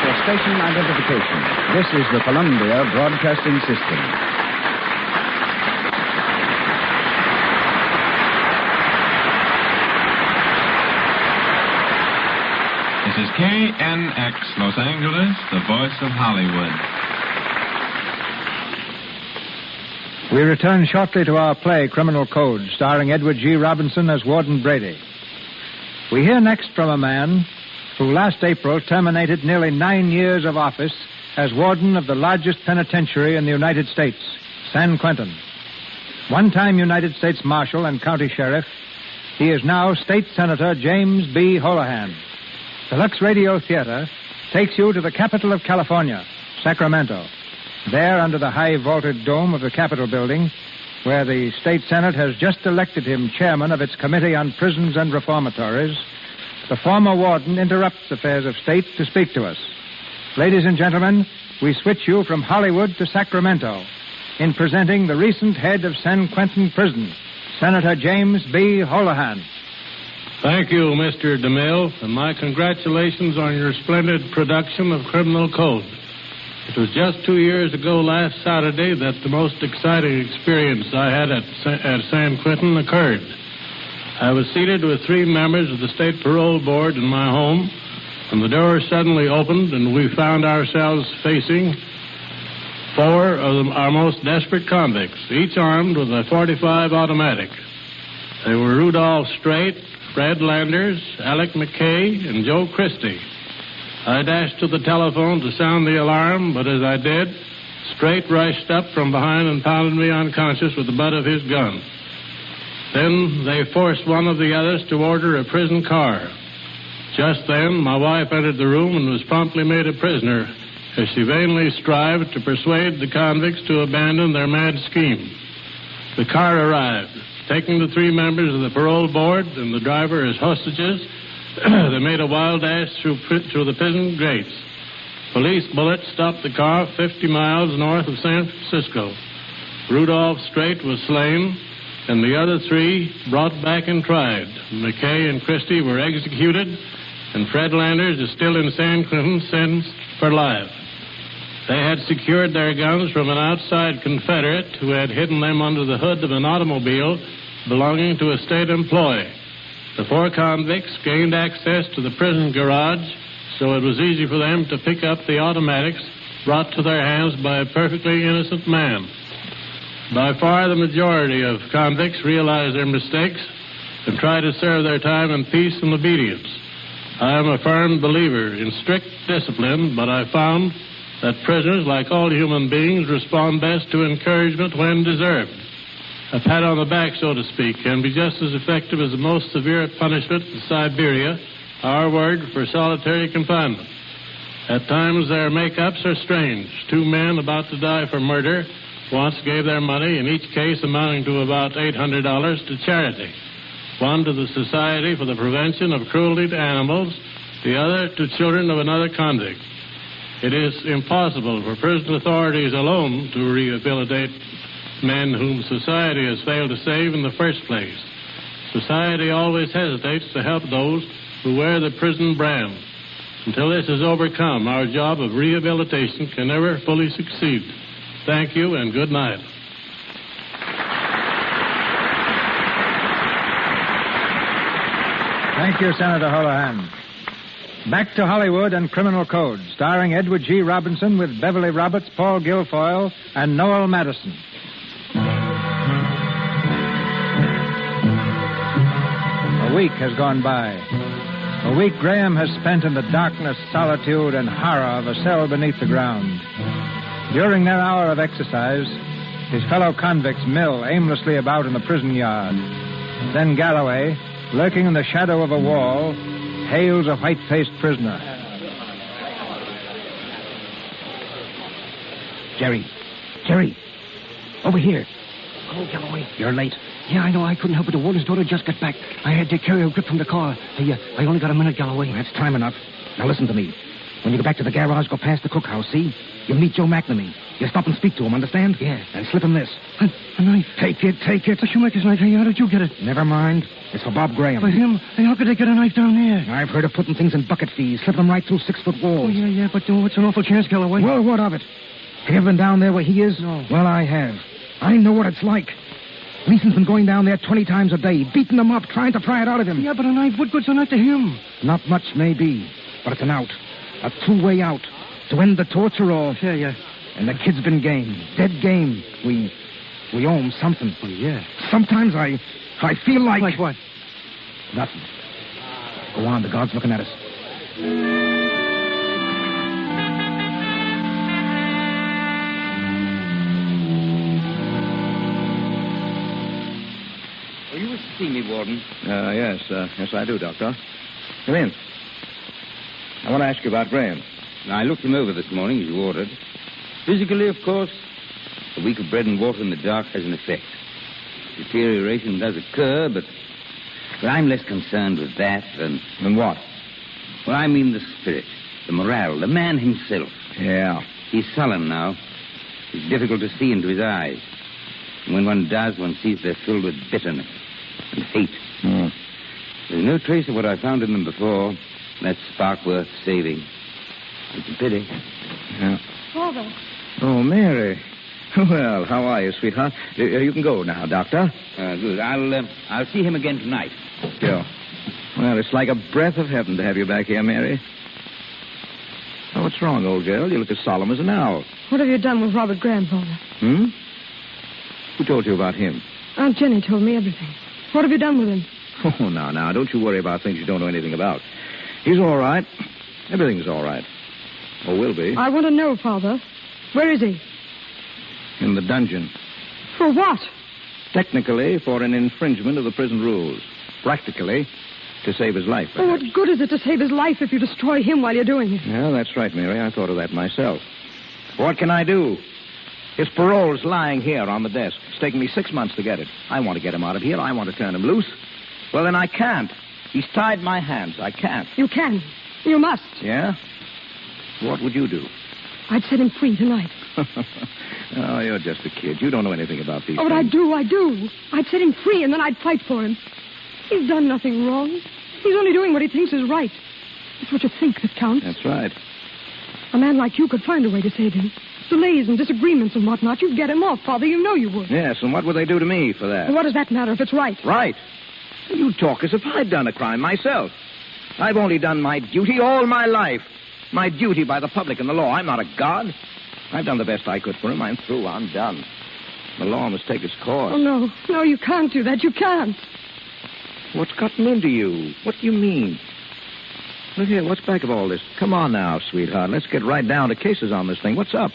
For station identification. This is the Columbia Broadcasting System. This is KNX Los Angeles, the voice of Hollywood. We return shortly to our play, Criminal Code, starring Edward G. Robinson as Warden Brady. We hear next from a man who last April terminated nearly 9 years of office as warden of the largest penitentiary in the United States, San Quentin. One-time United States Marshal and County Sheriff, he is now State Senator James B. Holohan. The Lux Radio Theater takes you to the capital of California, Sacramento. There, under the high vaulted dome of the Capitol building, where the State Senate has just elected him chairman of its Committee on Prisons and Reformatories, the former warden interrupts affairs of state to speak to us. Ladies and gentlemen, we switch you from Hollywood to Sacramento in presenting the recent head of San Quentin Prison, Senator James B. Holohan. Thank you, Mr. DeMille, and my congratulations on your splendid production of Criminal Code. It was just 2 years ago last Saturday that the most exciting experience I had at San Quentin occurred. I was seated with 3 members of the State Parole Board in my home, and the door suddenly opened, and we found ourselves facing 4 of our most desperate convicts, each armed with a .45 automatic. They were Rudolph Straight, Fred Landers, Alec McKay, and Joe Christie. I dashed to the telephone to sound the alarm, but as I did, Straight rushed up from behind and pounded me unconscious with the butt of his gun. Then they forced one of the others to order a prison car. Just then, my wife entered the room and was promptly made a prisoner as she vainly strived to persuade the convicts to abandon their mad scheme. The car arrived. Taking the 3 members of the parole board and the driver as hostages, they made a wild dash through the prison gates. Police bullets stopped the car 50 miles north of San Francisco. Rudolph Straight was slain, and the other 3 brought back and tried. McKay and Christie were executed, and Fred Landers is still in San Quentin, sentenced for life. They had secured their guns from an outside Confederate who had hidden them under the hood of an automobile belonging to a state employee. The 4 convicts gained access to the prison garage, so it was easy for them to pick up the automatics brought to their hands by a perfectly innocent man. By far the majority of convicts realize their mistakes and try to serve their time in peace and obedience. I am a firm believer in strict discipline, but I found that prisoners, like all human beings, respond best to encouragement when deserved. A pat on the back, so to speak, can be just as effective as the most severe punishment in Siberia, our word for solitary confinement. At times, their make-ups are strange. Two men about to die for murder once gave their money, in each case amounting to about $800, to charity. One to the Society for the Prevention of Cruelty to Animals, the other to children of another convict. It is impossible for prison authorities alone to rehabilitate men whom society has failed to save in the first place. Society always hesitates to help those who wear the prison brand. Until this is overcome, our job of rehabilitation can never fully succeed. Thank you and good night. Thank you, Senator Holohan. Back to Hollywood and Criminal Code, starring Edward G. Robinson with Beverly Roberts, Paul Guilfoyle, and Noel Madison. A week has gone by. A week Graham has spent in the darkness, solitude, and horror of a cell beneath the ground. During their hour of exercise, his fellow convicts mill aimlessly about in the prison yard. Then Galloway, lurking in the shadow of a wall, hails a white-faced prisoner. Jerry. Over here. Oh, Galloway. You're late. Yeah, I know. I couldn't help it. The warden's daughter just got back. I had to carry her grip from the car. Hey, I only got a minute, Galloway. That's time enough. Now listen to me. When you go back to the garage, go past the cookhouse, see? You meet Joe McNamee. You stop and speak to him, understand? Yeah. And slip him this. A knife? Take it. A shoemaker's knife. Hey, how did you get it? Never mind. It's for Bob Graham. For him? Hey, how could they get a knife down there? I've heard of putting things in bucket fees, slipping them right through 6-foot walls. Oh, yeah, but it's an awful chance, Galloway. Well, what of it? Have you ever been down there where he is? No. Well, I have. I know what it's like. Leeson's been going down there 20 times a day, beating him up, trying to pry it out of him. Yeah, but a knife, what good's a knife to him? Not much, maybe. But it's an out. A two-way out. To end the torture or... Yeah. And the kid's been game. Dead game. We owe him something. Oh, yeah. Sometimes I feel like... Like what? Nothing. Go on, the guard's looking at us. You wish to see me, Warden? Yes, I do, Doctor. Come in. I want to ask you about Graham. I looked him over this morning, as you ordered. Physically, of course, a week of bread and water in the dark has an effect. Deterioration does occur, but I'm less concerned with that than... Than what? Well, I mean the spirit, the morale, the man himself. Yeah. He's sullen now. It's difficult to see into his eyes. And when one does, one sees they're filled with bitterness and hate. There's no trace of what I found in them before. That spark worth saving. It's a pity. Yeah. Father. Oh, Mary. Well, how are you, sweetheart? You can go now, Doctor. Good. I'll see him again tonight. Go. Well, it's like a breath of heaven to have you back here, Mary. Oh, what's wrong, old girl? You look as solemn as an owl. What have you done with Robert Graham, Father? Who told you about him? Aunt Jenny told me everything. What have you done with him? Oh, now, don't you worry about things you don't know anything about. He's all right. Everything's all right. Or will be. I want to know, Father. Where is he? In the dungeon. For what? Technically, for an infringement of the prison rules. Practically, to save his life. Oh, what good is it to save his life if you destroy him while you're doing it? Yeah, that's right, Mary. I thought of that myself. What can I do? His parole's lying here on the desk. It's taken me 6 months to get it. I want to get him out of here. I want to turn him loose. Well, then I can't. He's tied my hands. I can't. You can. You must. Yeah? What would you do? I'd set him free tonight. Oh, you're just a kid. You don't know anything about these things. But I do. I'd set him free, and then I'd fight for him. He's done nothing wrong. He's only doing what he thinks is right. It's what you think that counts. That's right. A man like you could find a way to save him. Delays and disagreements and whatnot. You'd get him off, Father. You know you would. Yes, and what would they do to me for that? Well, what does that matter if it's right? Right. You talk as if I'd done a crime myself. I've only done my duty all my life. My duty by the public and the law. I'm not a god. I've done the best I could for him. I'm through. I'm done. The law must take its course. Oh, no. No, you can't do that. You can't. What's gotten into you? What do you mean? Look here, what's back of all this? Come on now, sweetheart. Let's get right down to cases on this thing. What's up?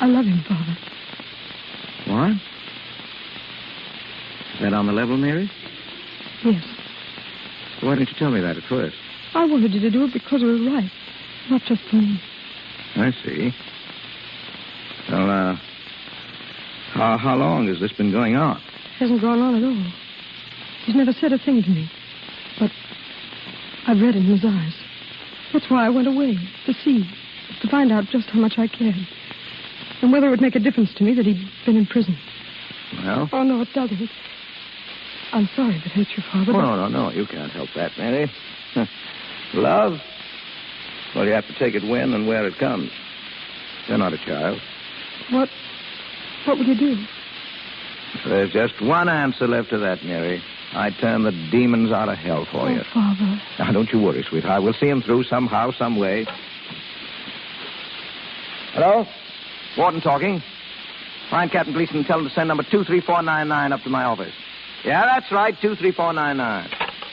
I love him, Father. What? Is that on the level, Mary? Yes. Why didn't you tell me that at first? I wanted you to do it because it was right, not just for me. I see. Well, how long has this been going on? It hasn't gone on at all. He's never said a thing to me. But I've read it in his eyes. That's why I went away, to see, to find out just how much I cared. And whether it would make a difference to me that he'd been in prison. Well? Oh, no, it doesn't. I'm sorry if it hurts your father. Oh, no. You can't help that, Mary. Love? Well, you have to take it when and where it comes. You're not a child. What would you do? There's just one answer left to that, Mary. I'd turn the demons out of hell for you. Father. Now, don't you worry, sweetheart. We'll see him through somehow, some way. Hello? Warden talking. Find Captain Gleason and tell him to send number 23499 up to my office. Yeah, that's right, 23499.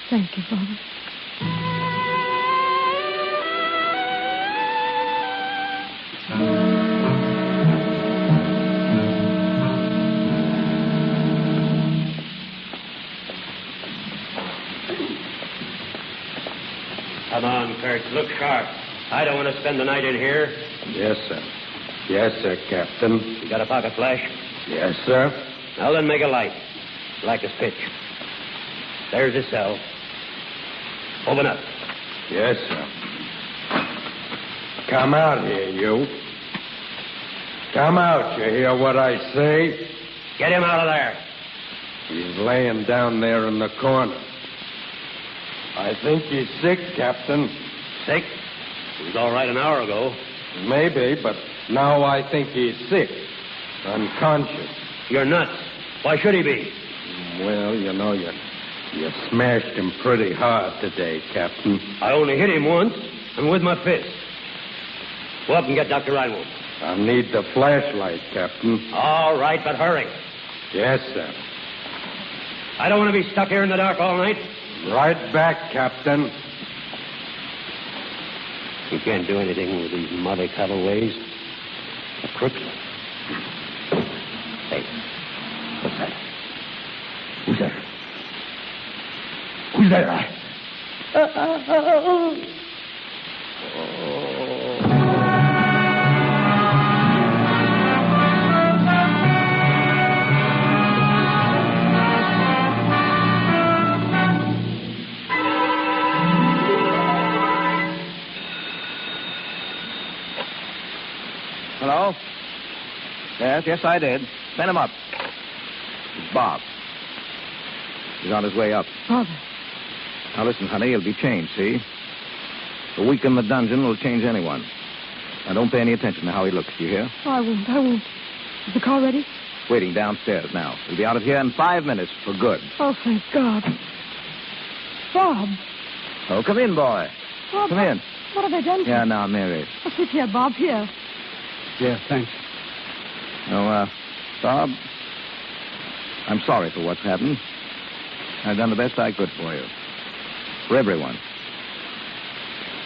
Thank you, Father. Come on, Kurt. Look sharp. I don't want to spend the night in here. Yes, sir. Yes, sir, Captain. You got a pocket flash? Yes, sir. Now then, make a light. Like as pitch. There's the cell. Open up. Yes, sir. Come out here, you. Come out, you hear what I say? Get him out of there. He's laying down there in the corner. I think he's sick, Captain. Sick? He was all right an hour ago. Maybe, but now I think he's sick. Unconscious. You're nuts. Why should he be? Well, you know, you smashed him pretty hard today, Captain. I only hit him once, and with my fist. Go up and get Dr. Reinwald. I'll need the flashlight, Captain. All right, but hurry. Yes, sir. I don't want to be stuck here in the dark all night. Right back, Captain. You can't do anything with these mother ways. The crooks. Hey, what's that? Who's there? Who's there? Hello? Yes, I did. Send him up. It's Bob. He's on his way up. Father. Now, listen, honey, he'll be changed, see? A week in the dungeon will change anyone. Now, don't pay any attention to how he looks, you hear? I won't. Is the car ready? Waiting downstairs now. He'll be out of here in 5 minutes for good. Oh, thank God. Bob. Oh, come in, boy. Bob, Come in. What have they done to you? Yeah, now, Mary. Oh, sit here, Bob, here. Yeah, thanks. No, Bob, I'm sorry for what's happened. I've done the best I could for you. For everyone.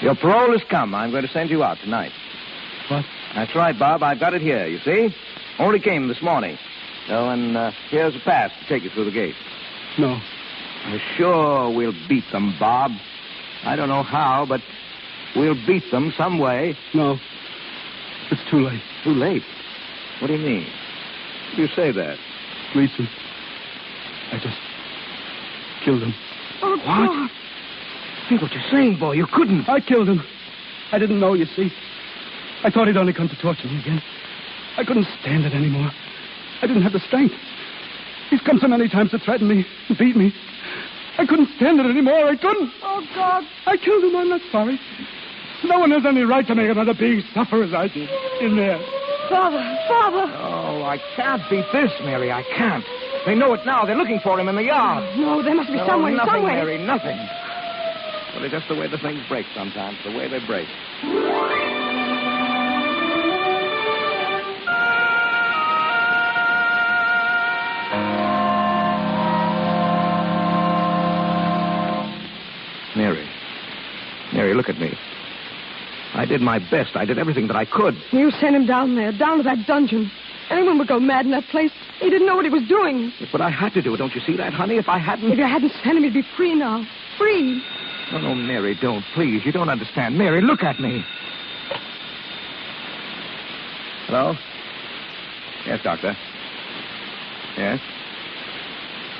Your parole has come. I'm going to send you out tonight. What? That's right, Bob. I've got it here, you see? Only came this morning. Oh, and here's a pass to take you through the gate. No. Sure, we'll beat them, Bob. I don't know how, but we'll beat them some way. No. It's too late. Too late? What do you mean? You say that? Gleason. I just killed him. Oh, What? God. Think what you're saying, boy. You couldn't. I killed him. I didn't know, you see. I thought he'd only come to torture me again. I couldn't stand it anymore. I didn't have the strength. He's come so many times to threaten me and beat me. I couldn't stand it anymore. I couldn't. Oh, God. I killed him. I'm not sorry. No one has any right to make another being suffer as I did in there. Father. Oh, I can't beat this, Mary. I can't. They know it now. They're looking for him in the yard. No, there must be some way, nothing, some way. Mary, nothing. Well, it's just the way the things break sometimes, the way they break. Mary, look at me. I did my best. I did everything that I could. You sent him down there, down to that dungeon. Anyone would go mad in that place. He didn't know what he was doing. But I had to do it. Don't you see that, honey? If I hadn't... If you hadn't sent him, he'd be free now. Free. No, Mary, don't. Please, you don't understand. Mary, look at me. Hello? Yes, Doctor. Yes?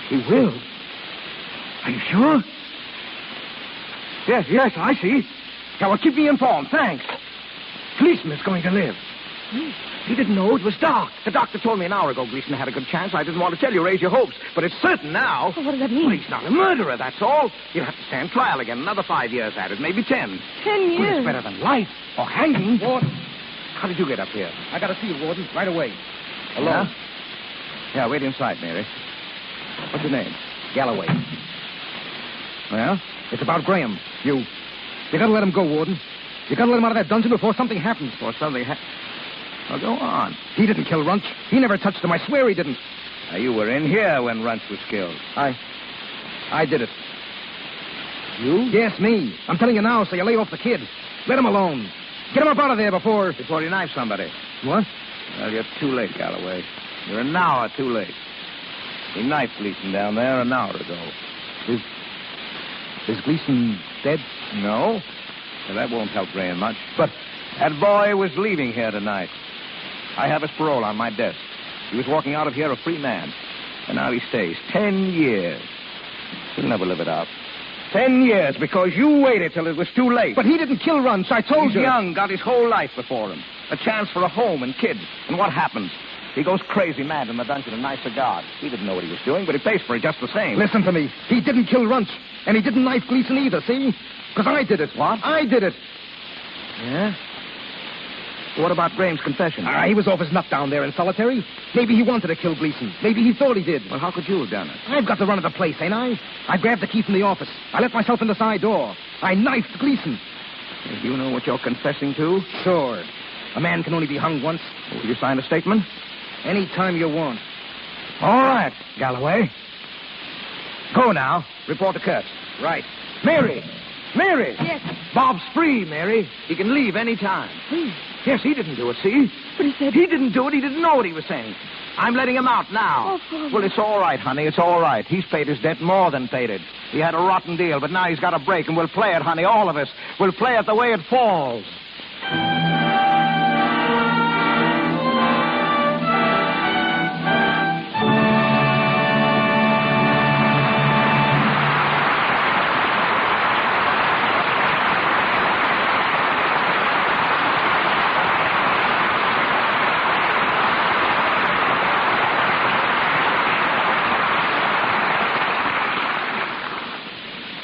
He will. Are you sure? Yes, I see. Now, well, keep me informed. Thanks. Gleason is going to live. He didn't know it was dark. The doctor told me an hour ago Gleason had a good chance. I didn't want to tell you, raise your hopes. But it's certain now. Well, what does that mean? Well, he's not a murderer, that's all. He'll have to stand trial again. Another 5 years at it, maybe 10. 10 years? Well, it's better than life or hanging. Warden. How did you get up here? I got to see you, Warden, right away. Alone? Yeah, wait inside, Mary. What's your name? Galloway. Well? It's about Graham. You got to let him go, Warden. You got to let him out of that dungeon before something happens. Before something happens? Well, go on. He didn't kill Runch. He never touched him. I swear he didn't. Now, you were in here when Runch was killed. I did it. You? Yes, me. I'm telling you now, so you lay off the kid. Let him alone. Get him up out of there before you knife somebody. What? Well, you're too late, Galloway. You're an hour too late. He knifed Gleason down there an hour ago. Is Gleason dead? No. Well, that won't help Graham much. But that boy was leaving here tonight. I have his parole on my desk. He was walking out of here a free man. And now he stays 10 years. He'll never live it out. 10 years because you waited till it was too late. But he didn't kill Runch. I told you. He's young, got his whole life before him. A chance for a home and kids. And what happens? He goes crazy mad in the dungeon and knives a guard. He didn't know what he was doing, but he pays for it just the same. Listen to me. He didn't kill Runch. And he didn't knife Gleason either, see? Because I did it. What? I did it. Yeah? What about Graham's confession? He was off his nut down there in solitary. Maybe he wanted to kill Gleason. Maybe he thought he did. Well, how could you have done it? I've got the run of the place, ain't I? I grabbed the key from the office. I let myself in the side door. I knifed Gleason. Do you know what you're confessing to? Sure. A man can only be hung once. Will you sign a statement? Any time you want. All right, Galloway. Go now. Report to Kurtz. Right. Mary! Mary! Yes. Bob's free, Mary. He can leave any time. Free? Yes, he didn't do it, see? But he said... He didn't do it. He didn't know what he was saying. I'm letting him out now. Oh, Father. Well, it's all right, honey. It's all right. He's paid his debt, more than paid it. He had a rotten deal, but now he's got a break, and we'll play it, honey, all of us. We'll play it the way it falls.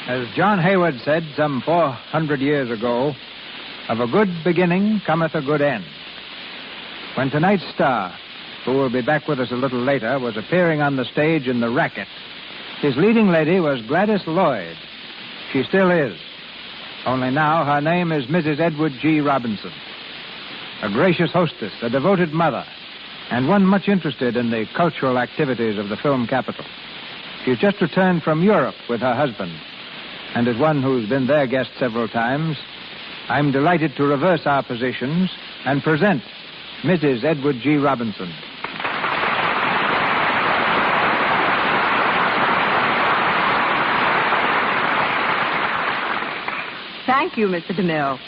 As John Hayward said some 400 years ago, of a good beginning cometh a good end. When tonight's star, who will be back with us a little later, was appearing on the stage in The Racket, his leading lady was Gladys Lloyd. She still is. Only now her name is Mrs. Edward G. Robinson. A gracious hostess, a devoted mother, and one much interested in the cultural activities of the film capital. She's just returned from Europe with her husband. And as one who's been their guest several times, I'm delighted to reverse our positions and present Mrs. Edward G. Robinson. Thank you, Mr. DeMille.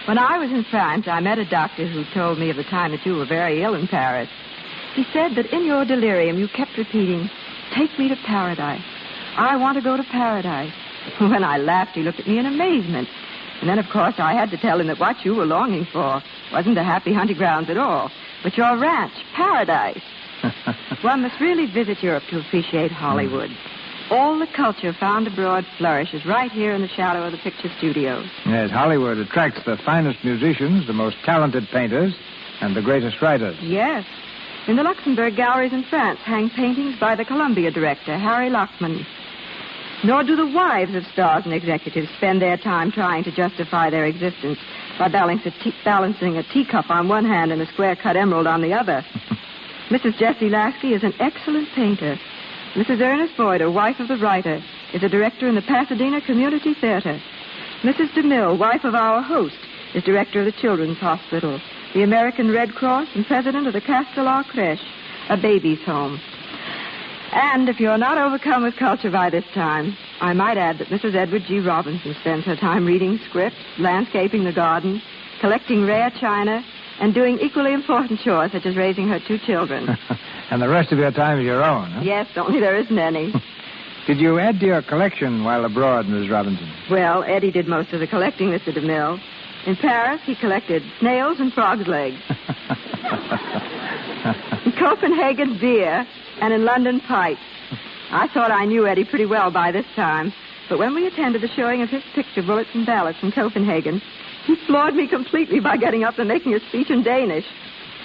When I was in France, I met a doctor who told me of the time that you were very ill in Paris. He said that in your delirium you kept repeating, "Take me to paradise. I want to go to paradise." When I laughed, he looked at me in amazement. And then, of course, I had to tell him that what you were longing for wasn't the happy hunting grounds at all, but your ranch, paradise. One must really visit Europe to appreciate Hollywood. All the culture found abroad flourishes right here in the shadow of the picture studios. Yes, Hollywood attracts the finest musicians, the most talented painters, and the greatest writers. Yes. In the Luxembourg galleries in France hang paintings by the Columbia director, Harry Lockman. Nor do the wives of stars and executives spend their time trying to justify their existence by balancing a teacup on one hand and a square-cut emerald on the other. Mrs. Jessie Lasky is an excellent painter. Mrs. Ernest Boyd, a wife of the writer, is a director in the Pasadena Community Theater. Mrs. DeMille, wife of our host, is director of the Children's Hospital, the American Red Cross, and president of the Castelar Creche, a baby's home. And if you're not overcome with culture by this time, I might add that Mrs. Edward G. Robinson spends her time reading scripts, landscaping the garden, collecting rare china, and doing equally important chores such as raising her 2 children. And the rest of your time is your own, huh? Yes, only there isn't any. Did you add to your collection while abroad, Mrs. Robinson? Well, Eddie did most of the collecting, Mr. DeMille. In Paris, he collected snails and frogs' legs. In Copenhagen, beer, and in London, pipes. I thought I knew Eddie pretty well by this time, but when we attended the showing of his picture, Bullets and Ballads, in Copenhagen, he floored me completely by getting up and making a speech in Danish.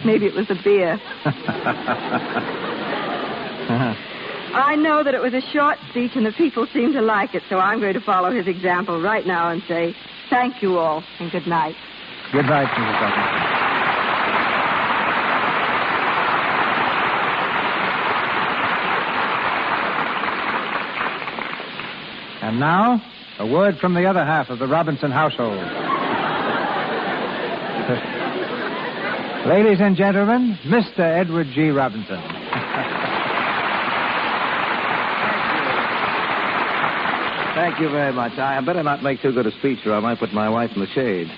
Maybe it was the beer. I know that it was a short speech and the people seemed to like it, so I'm going to follow his example right now and say thank you all and good night. Good night, Mrs. Robinson. And now, a word from the other half of the Robinson household. Ladies and gentlemen, Mr. Edward G. Robinson. Thank you very much. I better not make too good a speech, or I might put my wife in the shade.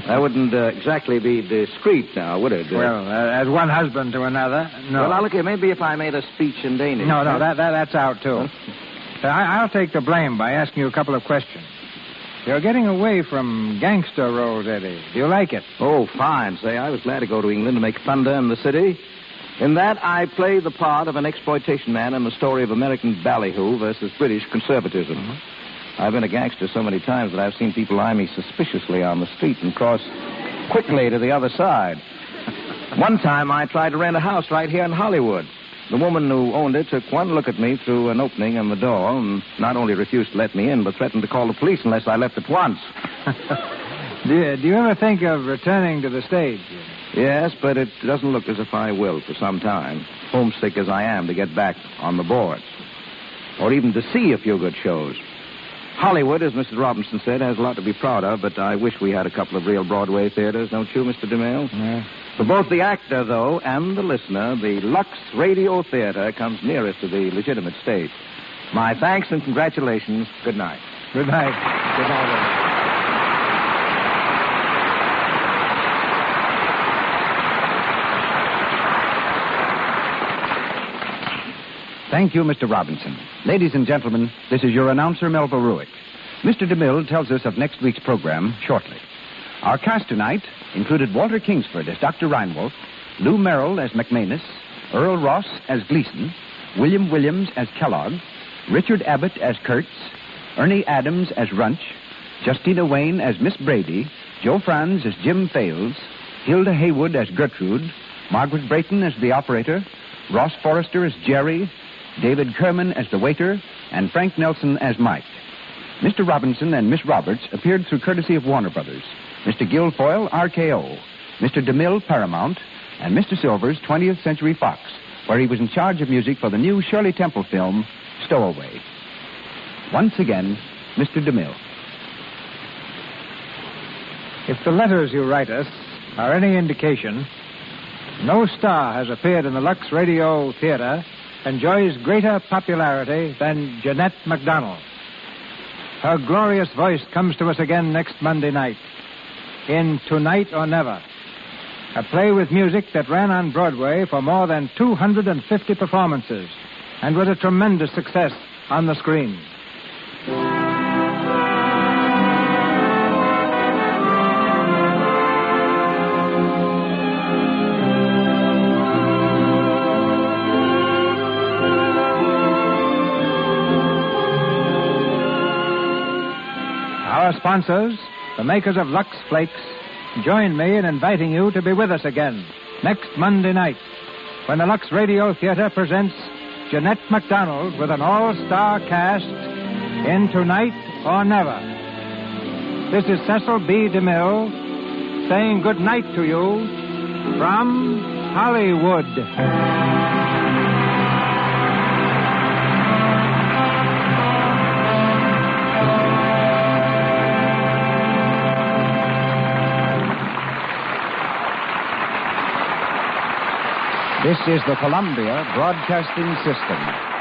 That wouldn't exactly be discreet now, would it? Well, as one husband to another, no. Well, now, look here. Maybe if I made a speech in Danish. No, that's out, too. I'll take the blame by asking you a couple of questions. You're getting away from gangster roles, Eddie. Do you like it? Oh, fine. Say, I was glad to go to England to make thunder in the city. In that, I play the part of an exploitation man in the story of American ballyhoo versus British conservatism. Mm-hmm. I've been a gangster so many times that I've seen people eye me suspiciously on the street and cross quickly to the other side. One time, I tried to rent a house right here in Hollywood. The woman who owned it took one look at me through an opening in the door and not only refused to let me in, but threatened to call the police unless I left at once. Do you ever think of returning to the stage? Yes, but it doesn't look as if I will for some time, homesick as I am to get back on the boards, or even to see a few good shows. Hollywood, as Mrs. Robinson said, has a lot to be proud of, but I wish we had a couple of real Broadway theaters, don't you, Mr. DeMille? Yeah. For both the actor, though, and the listener, the Lux Radio Theater comes nearest to the legitimate stage. My thanks and congratulations. Good night. Good night. Good night. Thank you, Mr. Robinson. Ladies and gentlemen, this is your announcer, Melva Ruick. Mr. DeMille tells us of next week's program shortly. Our cast tonight included Walter Kingsford as Dr. Reinwolf, Lou Merrill as McManus, Earl Ross as Gleason, William Williams as Kellogg, Richard Abbott as Kurtz, Ernie Adams as Runch, Justina Wayne as Miss Brady, Joe Franz as Jim Fales, Hilda Haywood as Gertrude, Margaret Brayton as the operator, Ross Forrester as Jerry, David Kerman as the waiter, and Frank Nelson as Mike. Mr. Robinson and Miss Roberts appeared through courtesy of Warner Brothers. Mr. Guilfoyle, RKO. Mr. DeMille, Paramount. And Mr. Silvers, 20th Century Fox, where he was in charge of music for the new Shirley Temple film, Stowaway. Once again, Mr. DeMille. If the letters you write us are any indication, no star has appeared in the Lux Radio Theater enjoys greater popularity than Jeanette MacDonald. Her glorious voice comes to us again next Monday night in Tonight or Never, a play with music that ran on Broadway for more than 250 performances and was a tremendous success on the screen. Our sponsors, the makers of Lux Flakes, join me in inviting you to be with us again next Monday night when the Lux Radio Theater presents Jeanette MacDonald with an all-star cast in Tonight or Never. This is Cecil B. DeMille saying good night to you from Hollywood. This is the Columbia Broadcasting System.